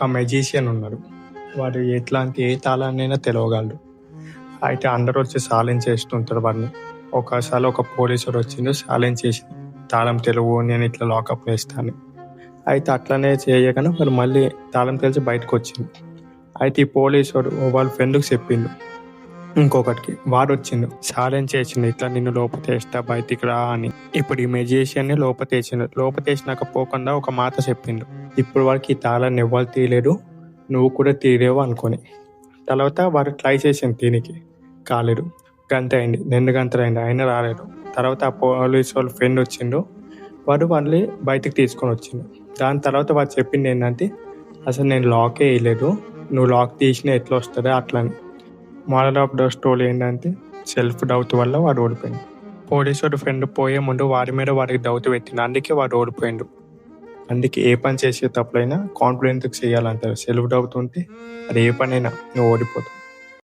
ఒక మెజీషియన్ ఉన్నాడు. వాడు ఎట్లాంటి ఏ తాళాన్నైనా తెలవగలడు. అయితే అందరూ వచ్చి ఛాలెంజ్ చేస్తుంటారు వాడిని. ఒకసారి ఒక పోలీసుడు వచ్చిండు, ఛాలెంజ్ చేసి తాళం తెలుగు నేను ఇట్లా లాకప్ వేస్తాను. అయితే అట్లనే చేయగానే వాడు మళ్ళీ తాళం తెలిసి బయటకు వచ్చిండు. అయితే ఈ పోలీసుడు వాళ్ళ ఫ్రెండ్కి చెప్పిండు ఇంకొకటికి. వాడు వచ్చిండు, ఛాలెంజ్ చేసిండు, ఇట్లా నిన్ను లోపతేస్తా బయటికి రా అని. ఇప్పుడు ఈ మెజిషియన్ని లోపతేసిండు. లోపతేసినాక పోకుండా ఒక మాట చెప్పిండు, ఇప్పుడు వాడికి ఈ తాళాన్ని ఎవ్వరు తీయలేడు, నువ్వు కూడా తీయలేవు అనుకొని. తర్వాత వాడు ట్రై చేసిండు దీనికి, కాలేడు. గంట అయింది, 2 గంటలు అయింది, అయినా రాలేడు. తర్వాత ఆ పోలీసు వాళ్ళ ఫ్రెండ్ వచ్చిండు, వాడు వాళ్ళని బయటకు తీసుకొని వచ్చిండు. దాని తర్వాత వాడు చెప్పింది ఏంటంటే, అసలు నేను లాకే వేయలేదు, నువ్వు లాక్ తీసినా ఎట్లా వస్తుందో అట్లని. మోరల్ ఆఫ్ ద స్టోరీ ఏంటంటే సెల్ఫ్ డౌట్ వల్ల వాడు ఓడిపోయింది. పోలీసు ఫ్రెండ్ పోయే ముందు వాడి మీద వాడికి డౌట్ పెట్టిండు, అందుకే వాడు ఓడిపోయిండు. అందుకే ఏ పని చేసే తప్పులైనా కాన్ఫిడెంట్గా చేయాలంటారు. సెల్ఫ్ డౌట్ ఉంటే అది ఏ పనైనా నువ్వు ఓడిపోతావు.